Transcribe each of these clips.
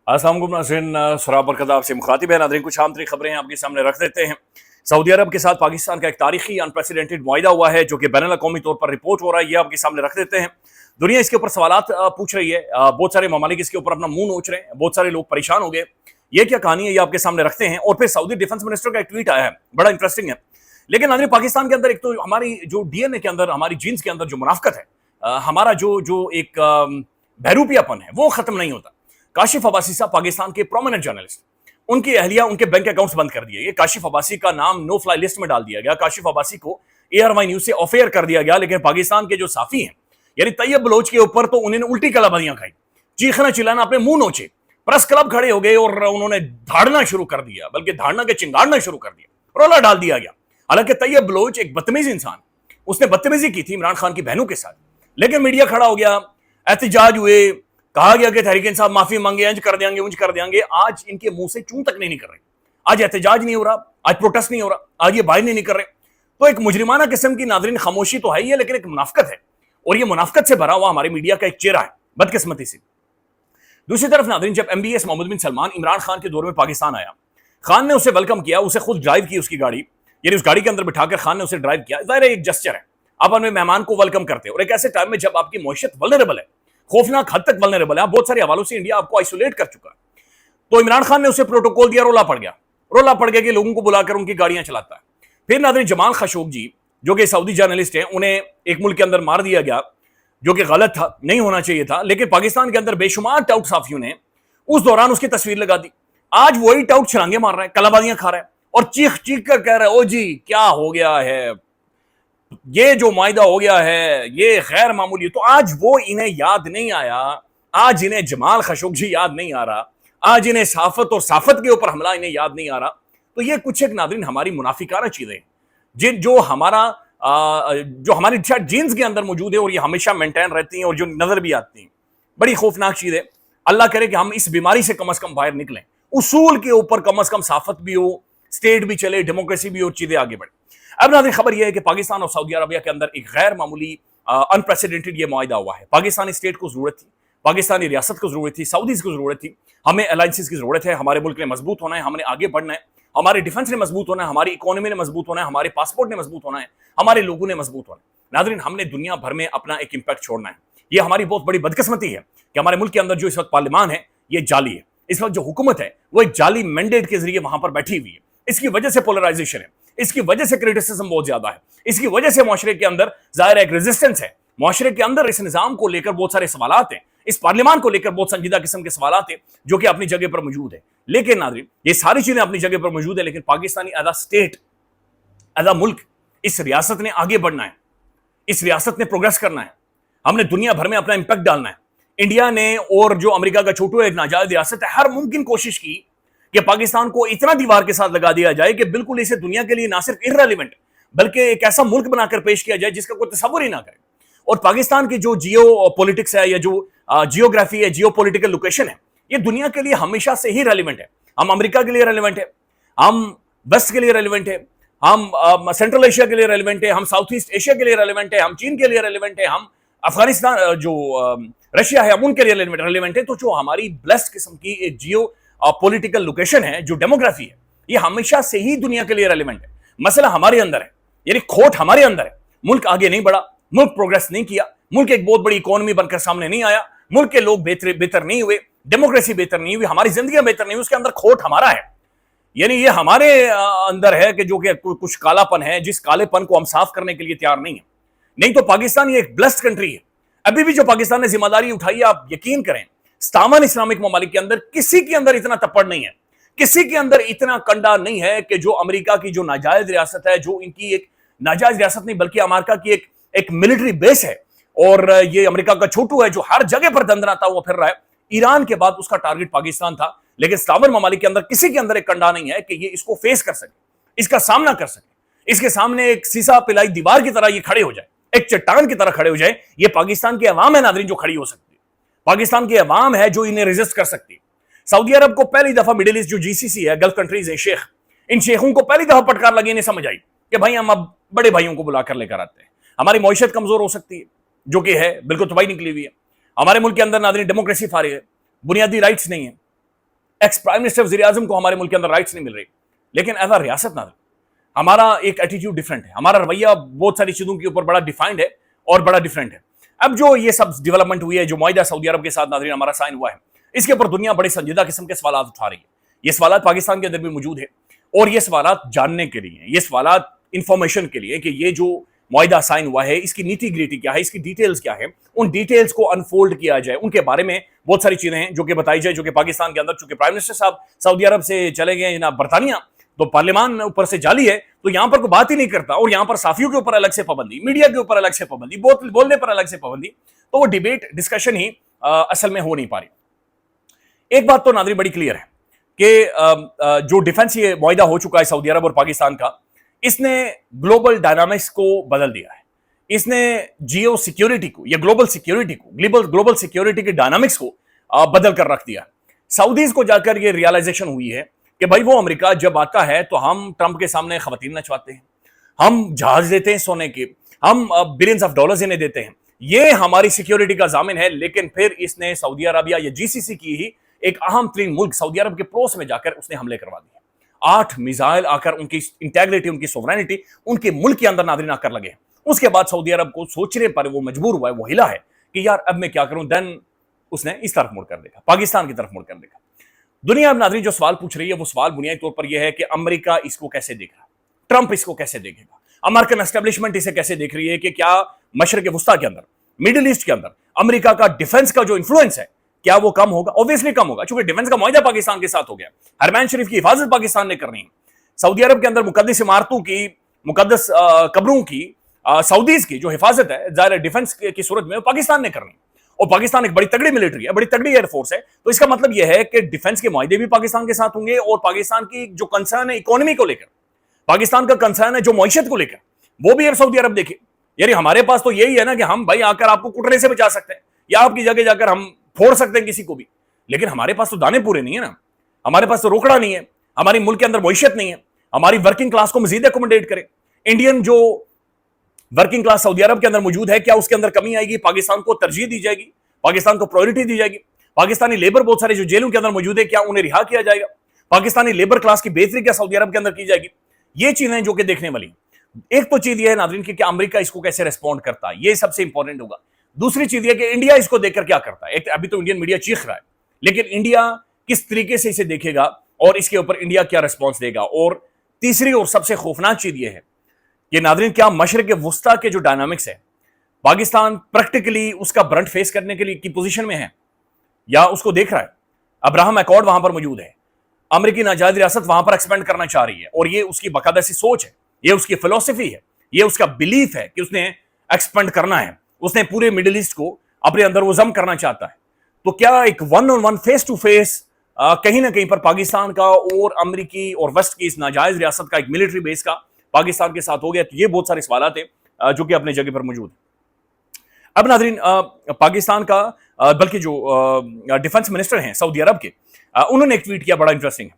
अस्सलाम वालेकुम नाज़रीन, सराब बरकत आपसे मुखातिब है। नाज़रीन, कुछ आम तरीन खबरें आपके सामने रख देते हैं। सऊदी अरब के साथ पाकिस्तान का एक तारीखी अनप्रेसिडेंटेड मुआहिदा हुआ है जो कि बैनुल अक़वामी तौर पर रिपोर्ट हो रहा है, ये आपके सामने रख देते हैं। दुनिया इसके ऊपर सवालात पूछ रही है, बहुत सारे ममालिक इसके ऊपर अपना मुंह नोच रहे हैं, बहुत सारे लोग परेशान हो गए। ये क्या कहानी है, ये आपके सामने रखते हैं। और फिर सऊदी डिफेंस मिनिस्टर का एक ट्वीट आया है, बड़ा इंटरेस्टिंग है। लेकिन नाज़रीन, पाकिस्तान के अंदर एक तो हमारी जो डीएनए के अंदर, हमारी जीन्स के अंदर जो मुनाफकत है, हमारा जो जो एक बहरूपियापन है, वो खत्म नहीं होता। काशिफ अब्बासी साहब पाकिस्तान के प्रोमिनेंट जर्नलिस्ट, उनकी अहलिया उनके बैंक अकाउंट्स बंद कर दिए गए। काशिफ अब्बासी का नाम नो फ्लाई लिस्ट में डाल दिया गया। काशिफ अब्बासी को ARY न्यूज से ऑफ एयर कर दिया गया। लेकिन पाकिस्तान के जो साफी हैं, यानी तैयब बलोच के ऊपर तो उन्होंने उल्टी कलाबाजियां खाई, चीखना चिल्लाना, अपने मुंह नोचे, प्रेस क्लब खड़े हो गए और उन्होंने धाड़ना शुरू कर दिया, बल्कि धाड़ना के चिंगाड़ना शुरू कर दिया, रोला डाल दिया गया। हालांकि तैयब बलोच एक बदतमीज इंसान, उसने बदतमीजी की थी इमरान खान की बहनों के साथ, लेकिन मीडिया खड़ा हो गया, एहतजाज हुए, कहा गया कि तहरीक इंसाफ माफी मांगे, इंज कर देंगे, उंज कर देंगे। आज इनके मुंह से चूं तक नहीं निकल रहे, आज एहतजाज नहीं हो रहा, आज प्रोटेस्ट नहीं हो रहा, आज ये बाहर नहीं निकल रहे। तो एक मुजरिमाना किस्म की नाज़रीन खामोशी तो है ही है, लेकिन एक मुनाफकत है, और ये मुनाफकत से भरा हुआ हमारे मीडिया का एक चेहरा है, बदकिस्मती से। दूसरी तरफ नाज़रीन, जब MBS मोहम्मद बिन सलमान इमरान खान के दौर में पाकिस्तान आया, खान ने उसे वेलकम किया, उसे खुद ड्राइव की उसकी गाड़ी, यानी उस गाड़ी के अंदर बिठाकर खान ने उसे ड्राइव किया। ज़ाहिर है एक जस्चर है, आप अपने मेहमान को वेलकम करते हैं, और एक ऐसे टाइम में जब आपकी मईशत वल्नरेबल है, खौफनाक हद तक वल्नरेबल है, बहुत सारे हवालों से इंडिया आपको आइसोलेट कर चुका है। तो इमरान खान ने उसे प्रोटोकॉल दिया, रोला पड़ गया कि लोगों को बुलाकर उनकी गाड़ियां चलाता है। फिर नाज़रीन, जमाल खशोगी जो कि सऊदी जर्नलिस्ट हैं, उन्हें एक मुल्क के अंदर मार दिया गया, जो कि गलत था, नहीं होना चाहिए था। लेकिन पाकिस्तान के अंदर बेशुमार टाउट साफियों ने उस दौरान उसकी तस्वीर लगा दी। आज वही टाउट छलांगे मार रहा है, कलाबाजियां खा रहा है, और चीख चीख कर कह रहा है, ओ जी क्या हो गया है, ये जो मुआहिदा हो गया है ये गैर मामूली। तो आज वो इन्हें याद नहीं आया, आज इन्हें जमाल खशोगी याद नहीं आ रहा, आज इन्हें साफत और साफत के ऊपर हमला इन्हें याद नहीं आ रहा। तो ये कुछ एक नाज़रीन हमारी मुनाफिकाना चीजें जिन जो हमारी जीन्स के अंदर मौजूद है, और ये हमेशा मेंटेन रहती हैं, और जो नजर भी आती हैं, बड़ी खौफनाक चीज है। अल्लाह करे कि हम इस बीमारी से कम अज कम बाहर निकलें, उसूल के ऊपर कम अज कम साफत भी हो, स्टेट भी चले, डेमोक्रेसी भी हो, चीजें आगे बढ़े। अब नाज़रीन, खबर यह है कि पाकिस्तान और सऊदी अरबिया के अंदर एक गैर मामूली अनप्रेसिडेंटेड ये मुआहिदा हुआ है। पाकिस्तानी स्टेट को जरूरत थी, पाकिस्तानी रियासत को जरूरत थी, सऊदीज को जरूरत थी, हमें अलायंसेस की जरूरत है। हमारे मुल्क ने मजबूत होना है, हमने आगे बढ़ना है, हमारे डिफेंस ने मजबूत होना है, हमारी इकोनॉमी ने मजबूत होना है, हमारे पासपोर्ट ने मजबूत होना है, हमारे लोगों ने मजबूत होना है। नाज़रीन, हमने दुनिया भर में अपना एक इंपैक्ट छोड़ना है। ये हमारी बहुत बड़ी बदकिस्मती है कि हमारे मुल्क के अंदर जो इस वक्त पार्लियामान है ये जाली है। इस वक्त जो हुकूमत है वो एक जाली मैंडेट के जरिए वहां पर बैठी हुई है। इसकी वजह से पोलराइजेशन है, इसकी वजह से क्रिटिसिज्म बहुत ज्यादा है, इसकी वजह से मुआशरे के अंदर जाहिर एक रेजिस्टेंस है। मुआशरे के अंदर इस निजाम को लेकर बहुत सारे सवालात हैं, इस पार्लियामान को लेकर बहुत संजीदा किस्म के सवालात हैं, जो कि अपनी जगह पर मौजूद है। लेकिन नाज़रीन, ये सारी चीजें अपनी जगह पर मौजूद है, लेकिन Pakistani as a state, as a मुल्क, इस रियासत ने आगे बढ़ना है, इस रियासत ने प्रोग्रेस करना है, हमने दुनिया भर में अपना इंपैक्ट डालना है। इंडिया ने और जो अमेरिका का छोटू एक नाजायज रियासत है, हर मुमकिन कोशिश की कि पाकिस्तान को इतना दीवार के साथ लगा दिया जाए कि बिल्कुल इसे दुनिया के लिए ना सिर्फ इररेलेवेंट बल्कि एक ऐसा मुल्क बनाकर पेश किया जाए जिसका कोई तसव्वुर ही ना करे। और पाकिस्तान की जो जियो पॉलिटिक्स है, या जो जियोग्राफी है, जियो पॉलिटिकल लोकेशन है, ये दुनिया के लिए हमेशा से ही रेलिवेंट है। हम अमेरिका के लिए रेलिवेंट है, हम वेस्ट के लिए रेलिवेंट है, हम सेंट्रल एशिया के लिए रेलिवेंट है, हम साउथ ईस्ट एशिया के लिए रेलिवेंट है, हम चीन के लिए रेलिवेंट है, हम अफगानिस्तान जो रशिया है उनके लिए रेलिवेंट है। तो जो हमारी ब्लेस्ड किस्म की एक जियो पॉलिटिकल लोकेशन है, जो डेमोग्राफी है, ये हमेशा से ही दुनिया के लिए रेलिवेंट है। मसला हमारे अंदर है, यानी खोट हमारे अंदर है। मुल्क आगे नहीं बढ़ा, मुल्क प्रोग्रेस नहीं किया, मुल्क एक बहुत बड़ी इकोनॉमी बनकर सामने नहीं आया, मुल्क के लोग बेहतर नहीं हुए, डेमोक्रेसी बेहतर नहीं हुई, हमारी जिंदगी बेहतर नहीं हुई। उसके अंदर खोट हमारा है, यानी ये हमारे अंदर है कि जो कि कुछ कालापन है, जिस कालेपन को हम साफ करने के लिए तैयार नहीं है। नहीं तो पाकिस्तान ये एक ब्लेस्ड कंट्री है। अभी भी जो पाकिस्तान ने जिम्मेदारी उठाई है, आप यकीन करें, सतावन इस्लामिक ममालिक के अंदर किसी के अंदर इतना तप्पड़ नहीं है, किसी के अंदर इतना कंडा नहीं है कि जो अमेरिका की जो नाजायज रियासत है, जो इनकी एक नाजायज रियासत नहीं बल्कि अमेरिका की एक मिलिट्री बेस है, और ये अमेरिका का छोटू है जो हर जगह पर दंदनाता हुआ फिर रहा है। ईरान के बाद उसका टारगेट पाकिस्तान था, लेकिन सतावन ममालिक के अंदर किसी के अंदर एक कंडा नहीं है कि ये इसको फेस कर सके, इसका सामना कर सके, इसके सामने एक सीसा पिलाई दीवार की तरह ये खड़े हो जाए, एक चट्टान की तरह खड़े हो जाए। ये पाकिस्तान की अवाम है नाज़रीन जो खड़ी हो सकती है, पाकिस्तान की अवाम है जो इन्हें रेजिस्ट कर सकती है। सऊदी अरब को पहली दफा मिडिल ईस्ट जो GCC है, गल्फ कंट्रीज है, शेख, इन शेखों को पहली दफा फटकार लगी, इन्हें समझ आई कि भाई हम अब बड़े भाइयों को बुलाकर लेकर आते हैं। हमारी मईशत कमजोर हो सकती है, जो कि है बिल्कुल तबाही निकली हुई है। हमारे मुल्क के अंदर नाज़रीन डेमोक्रेसी फारिग है, बुनियादी राइट्स नहीं है, ایکس پرائم منسٹر وزیر اعظم کو ہمارے ملک کے اندر رائٹس نہیں مل رہی، لیکن ایز اے ریاست ناظرین ہمارا ایک ایٹیٹیوڈ ڈفرینٹ ہے، ہمارا رویہ بہت ساری چیزوں کے اوپر بڑا ڈیفائنڈ ہے اور بڑا ڈفرینٹ ہے۔ اب جو یہ سب ڈیولپمنٹ ہوئی ہے، جو معاہدہ سعودی عرب کے ساتھ ناظرین ہمارا سائن ہوا ہے، اس کے اوپر دنیا بڑے سنجیدہ قسم کے سوالات اٹھا رہی ہے۔ یہ سوالات پاکستان کے اندر بھی موجود ہیں، اور یہ سوالات جاننے کے لیے، یہ سوالات انفارمیشن کے لیے کہ یہ جو معاہدہ سائن ہوا ہے اس کی نیٹی گریٹی کیا ہے، اس کی ڈیٹیلز کیا ہے، ان ڈیٹیلز کو انفولڈ کیا جائے، ان کے بارے میں بہت ساری چیزیں ہیں جو کہ بتائی جائے، جو کہ پاکستان کے اندر چونکہ پرائم منسٹر صاحب سعودی عرب سے چلے گئے نا برطانیہ، تو پارلیمان اوپر سے جالی ہے، تو یہاں پر کوئی بات ہی نہیں کرتا، اور یہاں پر صحافیوں کے اوپر الگ سے پابندی، میڈیا کے اوپر الگ سے پابندی، بولنے پر الگ سے پابندی، تو وہ ڈیبیٹ ڈسکشن ہی اصل میں ہو نہیں پا رہی۔ ایک بات تو ناظرین بڑی کلیئر ہے کہ جو ڈیفنس یہ معاہدہ ہو چکا ہے سعودی عرب اور پاکستان کا، اس نے گلوبل ڈائنامکس کو بدل دیا ہے، اس نے جیو سیکیورٹی کو یا گلوبل سیکیورٹی کو، گلوبل سیکیورٹی کے ڈائنامکس کو بدل کر رکھ دیا ہے۔ سعودیز کو جا کر یہ ریالائزیشن ہوئی ہے کہ بھائی وہ امریکہ جب آتا ہے تو ہم ٹرمپ کے سامنے خواتین نچواتے ہیں، ہم جہاز دیتے ہیں سونے کے، ہم بلینز آف ڈالرز انہیں دیتے ہیں، یہ ہماری سیکیورٹی کا ضامن ہے۔ لیکن پھر اس نے سعودی عربیہ یا جی سی سی کی ہی ایک اہم ترین ملک سعودی عرب کے پڑوس میں جا کر اس نے حملے کروا دیے، 8 میزائل آ کر ان کی انٹیگریٹی، ان کی سوورینٹی ان کے ملک کے اندر ناظرین آ کر لگے۔ اس کے بعد سعودی عرب کو سوچنے پر وہ مجبور ہوا ہے، وہ ہلا ہے کہ یار اب میں کیا کروں، دین اس نے اس طرف مڑ کر دیکھا، پاکستان کی طرف مڑ کر دیکھا۔ دنیا اب ناظرین جو سوال پوچھ رہی ہے وہ سوال بنیادی طور پر یہ ہے کہ امریکہ اس کو کیسے دیکھ رہا ہے، ٹرمپ اس کو کیسے دیکھے گا، امریکن اسٹیبلشمنٹ اسے کیسے دیکھ رہی ہے کہ کیا مشرق وسطیٰ کے اندر، مڈل ایسٹ کے اندر امریکہ کا ڈیفنس کا جو انفلوئنس ہے کیا وہ کم ہوگا؟ اوبویسلی کم ہوگا، چونکہ ڈیفنس کا معاہدہ پاکستان کے ساتھ ہو گیا، حرمین شریف کی حفاظت پاکستان نے کرنی ہے، سعودی عرب کے اندر مقدس عمارتوں کی، مقدس قبروں کی، سعودیز کی جو حفاظت ہے ظاہر ڈیفنس کی صورت میں پاکستان نے کرنی ہے، اور پاکستان ایک بڑی تگڑی ملٹری ہے، بڑی تگڑی ایئر فورس ہے، تو اس کا مطلب یہ ہے کہ ڈیفنس کے معاہدے بھی پاکستان کے ساتھ ہوں گے، اور پاکستان کی جو کنسرن ہے اکانومی کو لے کر، پاکستان کا کنسرن ہے جو معیشت کو لے کر، وہ بھی اب سعودی عرب دیکھے۔ یعنی ہمارے پاس تو یہی ہے نا کہ ہم بھائی آ کر آپ کو کٹنے سے بچا سکتے ہیں، یا آپ کی جگہ جا کر ہم پھوڑ سکتے ہیں کسی کو بھی، لیکن ہمارے پاس تو دانے پورے نہیں ہے نا، ہمارے پاس تو روکڑا نہیں ہے، ہماری ملک کے اندر معیشت نہیں ہے، ہماری ورکنگ کلاس کو مزید اکوموڈیٹ کرے۔ انڈین جو ورکنگ کلاس سعودی عرب کے اندر موجود ہے، کیا اس کے اندر کمی آئے گی؟ پاکستان کو ترجیح دی جائے گی، پاکستان کو پرائیورٹی دی جائے گی؟ پاکستانی لیبر بہت سارے جو جیلوں کے اندر موجود ہے کیا انہیں رہا کیا جائے گا؟ پاکستانی لیبر کلاس کی بہتری کیا سعودی عرب کے اندر کی جائے گی؟ یہ چیزیں جو کہ دیکھنے والی ہیں۔ ایک تو چیز یہ ہے ناظرین کہ کیا امریکہ اس کو کیسے ریسپونڈ کرتا ہے، یہ سب سے امپورٹنٹ ہوگا۔ دوسری چیز یہ کہ انڈیا اس کو دیکھ کر کیا کرتا ہے۔ ایک ابھی تو انڈین میڈیا چیخ رہا ہے، لیکن انڈیا کس طریقے سے اسے دیکھے گا اور اس کے اوپر انڈیا کیا ریسپانس دے گا؟ اور تیسری اور سب سے خوفناک چیز یہ ہے کہ ناظرین کیا مشرق وسطیٰ کے جو ڈائنامکس ہے، پاکستان پریکٹیکلی اس کا برنٹ فیس کرنے کے لیے کی پوزیشن میں ہے یا اس کو دیکھ رہا ہے؟ ابراہم ایکارڈ وہاں پر موجود ہے، امریکی ناجائز ریاست وہاں پر ایکسپینڈ کرنا چاہ رہی ہے، اور یہ اس کی باقاعدہ سی سوچ ہے، یہ اس کی فلسفی ہے، یہ اس کا بلیف ہے کہ اس نے ایکسپینڈ کرنا ہے، اس نے پورے مڈل ایسٹ کو اپنے اندر وہ ضم کرنا چاہتا ہے۔ تو کیا ایک one on one face to face کہیں نہ کہیں پر پاکستان کا اور امریکی اور ویسٹ کی اس ناجائز ریاست کا ایک ملٹری بیس کا پاکستان کے ساتھ ہو گیا؟ تو یہ بہت سارے سوالات ہیں جو کہ اپنے جگہ پر موجود ہیں۔ اب ناظرین پاکستان کا بلکہ جو ڈیفنس منسٹر ہیں سعودی عرب کے، انہوں نے ایک ٹویٹ کیا بڑا انٹرسٹنگ ہے۔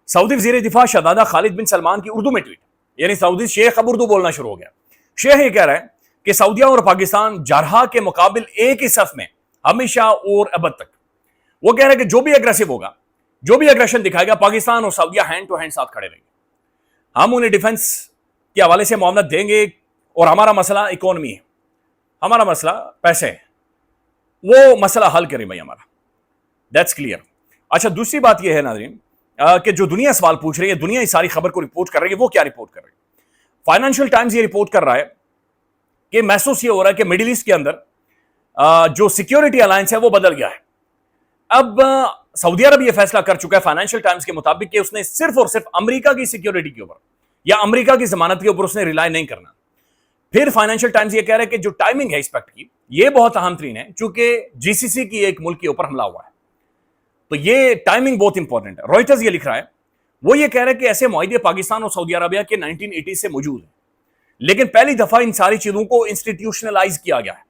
سعودی وزیر دفاع شہزادہ خالد بن سلمان کی اردو میں ٹویٹ، یعنی سعودی شیخ اب اردو بولنا شروع ہو گیا۔ شیخ یہ کہہ رہا ہے کہ سعودیہ اور پاکستان جارحا کے مقابل ایک ہی صف میں ہمیشہ اور ابد تک۔ وہ کہہ رہے ہیں کہ جو بھی اگریسو ہوگا، جو بھی اگریشن دکھائے گا، پاکستان اور سعودیہ ہینڈ ٹو ہینڈ ساتھ کھڑے رہیں گے، ہم انہیں ڈیفنس کے حوالے سے معاونت دیں گے، اور ہمارا مسئلہ اکانومی ہے، ہمارا مسئلہ پیسے ہے، وہ مسئلہ حل کریں بھائی ہمارا، دیٹس کلیئر۔ اچھا دوسری بات یہ ہے ناظرین کہ جو دنیا سوال پوچھ رہی ہے، دنیا اس ساری خبر کو رپورٹ کر رہی ہے، وہ کیا رپورٹ کر رہی ہے؟ فائنینشیل ٹائمز یہ رپورٹ کر رہا ہے کہ محسوس یہ ہو رہا ہے کہ مڈل ایسٹ کے اندر جو سیکیورٹی الائنس ہے وہ بدل گیا ہے۔ اب سعودی عرب یہ فیصلہ کر چکا ہے فائنینشیل ٹائمز کے مطابق کہ اس نے صرف اور صرف امریکہ کی سیکیورٹی کے اوپر یا امریکہ کی ضمانت کے اوپر اس نے ریلائی نہیں کرنا۔ پھر فائنینشیل ٹائمز یہ کہہ رہا ہے کہ جو ٹائمنگ ہے اس پیکٹ کی، یہ بہت اہم ترین ہے، چونکہ جی سی سی کی ایک ملک کے اوپر حملہ ہوا ہے، تو یہ ٹائمنگ بہت امپورٹنٹ ہے۔ رائٹرز یہ لکھ رہا ہے، وہ یہ کہہ رہا ہے کہ ایسے معاہدے پاکستان اور سعودی عربیہ کے 1980 سے موجود ہیں، لیکن پہلی دفعہ ان ساری چیزوں کو انسٹیٹیوشنلائز کیا گیا ہے،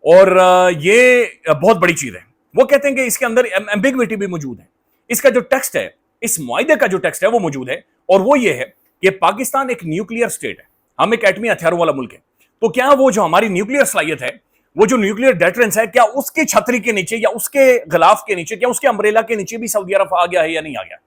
اور یہ بہت بڑی چیز ہے۔ وہ کہتے ہیں کہ اس کے اندر ایمبیگوٹی بھی موجود ہے، اس کا جو ٹیکسٹ ہے، اس معاہدے کا جو ٹیکسٹ ہے وہ موجود ہے، اور وہ یہ ہے کہ پاکستان ایک نیوکلیئر سٹیٹ ہے، ہم ایک ایٹمی ہتھیاروں والا ملک ہے، تو کیا وہ جو ہماری نیوکلیئر صلاحیت ہے वो जो न्यूक्लियर डेटरेंस है, क्या उसके छतरी के नीचे या उसके गिलाफ के नीचे, क्या उसके अम्ब्रेला के नीचे भी सऊदी अरब आ गया है या नहीं आ गया?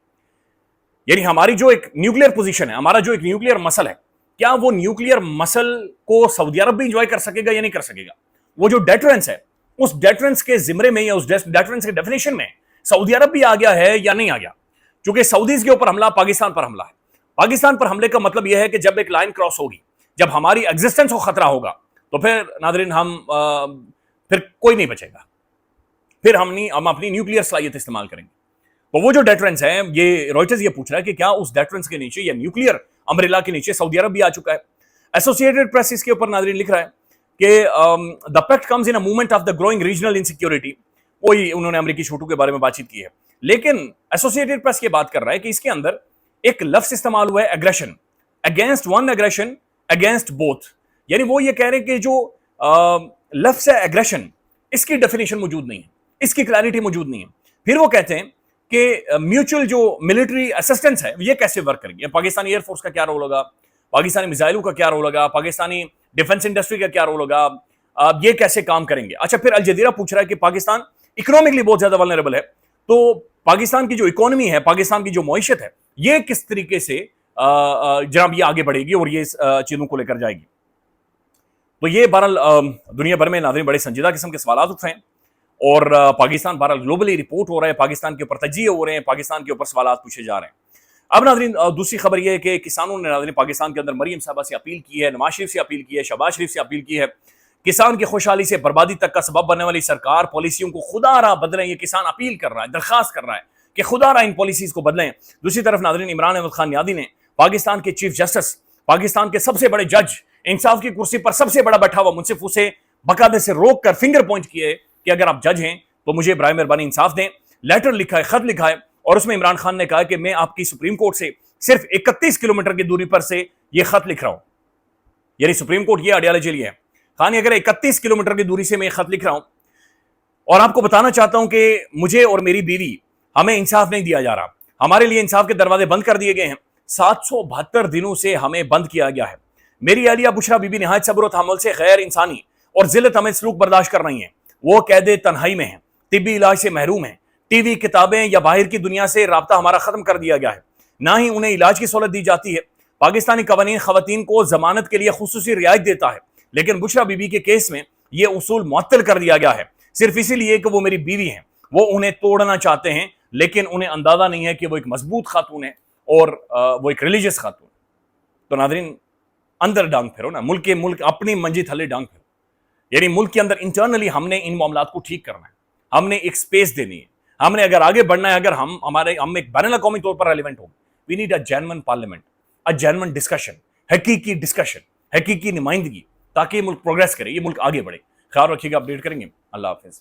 यानी हमारी जो एक न्यूक्लियर पोजीशन है, हमारा जो एक न्यूक्लियर मसल है, क्या वो न्यूक्लियर मसल को सऊदी अरब भी इंजॉय कर सकेगा या नहीं कर सकेगा? वो जो डेटरेंस है, उस डेटरेंस के जिम्रे में या उस डेटरेंस के डेफिनेशन में सऊदी अरब भी आ गया है या नहीं आ गया? क्योंकि सऊदीज के ऊपर हमला पाकिस्तान पर हमला है। पाकिस्तान पर हमले का मतलब यह है कि जब एक लाइन क्रॉस होगी, जब हमारी एग्जिस्टेंस को खतरा होगा, तो फिर नादरीन फिर कोई नहीं बचेगा, फिर हम अपनी न्यूक्लियर सलाहियत इस्तेमाल करेंगे। तो वो जो डेटरेंस है, ये रॉयटर्स ये पूछ रहा है कि क्या उस डेटरेंस के नीचे या न्यूक्लियर अम्ब्रेला के नीचे सऊदी अरब भी आ चुका है? एसोसिएटेड प्रेस इसके ऊपर नादरीन लिख रहा है कि the pact comes in a movement of the growing regional insecurity. वही उन्होंने अमेरिकी छोटू के बारे में बातचीत की है, लेकिन एसोसिएटेड प्रेस ये बात कर रहा है कि इसके अंदर एक लफ्ज इस्तेमाल हुआ है, aggression, against one aggression against both. यानी वो ये कह रहे हैं कि जो लफ्ज है एग्रेशन, इसकी डेफिनेशन मौजूद नहीं है, इसकी क्लैरिटी मौजूद नहीं है। फिर वो कहते हैं कि म्यूचुअल जो मिलिट्री असिस्टेंस है, ये कैसे वर्क करेगी? पाकिस्तानी एयरफोर्स का क्या रोल होगा, पाकिस्तानी मिसाइलों का क्या रोल होगा, पाकिस्तानी डिफेंस इंडस्ट्री का क्या रोल होगा, ये कैसे काम करेंगे? अच्छा, फिर अल जजीरा पूछ रहा है कि पाकिस्तान इकोनॉमिकली बहुत ज्यादा वल्नरेबल है, तो पाकिस्तान की जो इकोनॉमी है, पाकिस्तान की जो मईशत है, ये किस तरीके से जनाब ये आगे बढ़ेगी और ये चीजों को लेकर जाएगी? तो ये बहरहाल दुनिया भर में नाज़रीन बड़े संजीदा किस्म के सवाल उठ रहे हैं और पाकिस्तान बहरहाल ग्लोबली रिपोर्ट हो रहा है, पाकिस्तान के ऊपर तजिए हो रहे हैं, पाकिस्तान के ऊपर सवाल पूछे जा रहे हैं। अब नाज़रीन दूसरी खबर यह है कि किसानों ने नाज़रीन पाकिस्तान के अंदर मरीम साहबा से अपील की है, नवाज शरीफ से अपील की है, शहबाज शरीफ से अपील की है। किसान की खुशहाली से बर्बादी तक का सबब बनने वाली सरकार पॉलिसियों को खुदारा बदलें, ये किसान अपील कर रहा है, दरखास्त कर रहा है कि खुदारा इन पॉलिसीज को बदलें। दूसरी तरफ नाज़रीन इमरान अहमद खान यादी ने पाकिस्तान के चीफ जस्टिस, पाकिस्तान के सबसे बड़े जज, इंसाफ की कुर्सी पर सबसे बड़ा बैठा हुआ मुंसिफ, उसे बकायदे से रोक कर फिंगर पॉइंट किए कि अगर आप जज हैं तो मुझे बराए मेहरबानी इंसाफ दें। लेटर लिखा है, खत लिखा है, और उसमें इमरान खान ने कहा कि मैं आपकी सुप्रीम कोर्ट से सिर्फ 31 किलोमीटर की दूरी पर से यह खत लिख रहा हूं। यानी सुप्रीम कोर्ट ये अडियाला जेल है, खान अगर 31 किलोमीटर की दूरी से मैं खत लिख रहा हूं और आपको बताना चाहता हूं कि मुझे और मेरी बीवी, हमें इंसाफ नहीं दिया जा रहा, हमारे लिए इंसाफ के दरवाजे बंद कर दिए गए हैं, 772 दिनों से हमें बंद किया गया है। मेरी अहलिया बुशरा बीबी निहायत सब्र और तहम्मुल से गैर इंसानी और जिल्लत हमें सलूक बर्दाश्त कर रही हैं। वो कैदे तन्हाई में हैं, तिब्बी इलाज से महरूम हैं, टीवी, किताबें या बाहर की दुनिया से राब्ता हमारा खत्म कर दिया गया है, ना ही उन्हें इलाज की सहूलत दी जाती है। पाकिस्तानी कवानीन खवातीन को जमानत के लिए खुसूसी रियायत देता है, लेकिन बुशरा बीबी के केस में यह उसूल मुअत्तल कर दिया गया है, सिर्फ इसीलिए कि वो मेरी बीवी हैं। वो उन्हें तोड़ना चाहते हैं, लेकिन उन्हें अंदाजा नहीं है कि वो एक मजबूत खातून है और वो एक रिलीजियस खातून। तो नादरीन अंदर डांग फिरो ना, मुल्क अपनी मंजी थले डांग फिरो। यानी मुल्क के अंदर इंटरनली हमने इन मामलात को ठीक करना है, हमने एक स्पेस देनी है, हमने अगर आगे बढ़ना है, अगर हम एक बैनुल अक़वामी तौर पर रेलिवेंट हो, we need a genuine parliament, a genuine discussion, हकीकी डिस्कशन, हकीकी नुमाइंदगी, ताकि मुल्क प्रोग्रेस करे, ये मुल्क आगे बढ़े। ख्याल रखिएगा, अपडेट करेंगे। अल्लाह हाफिज़।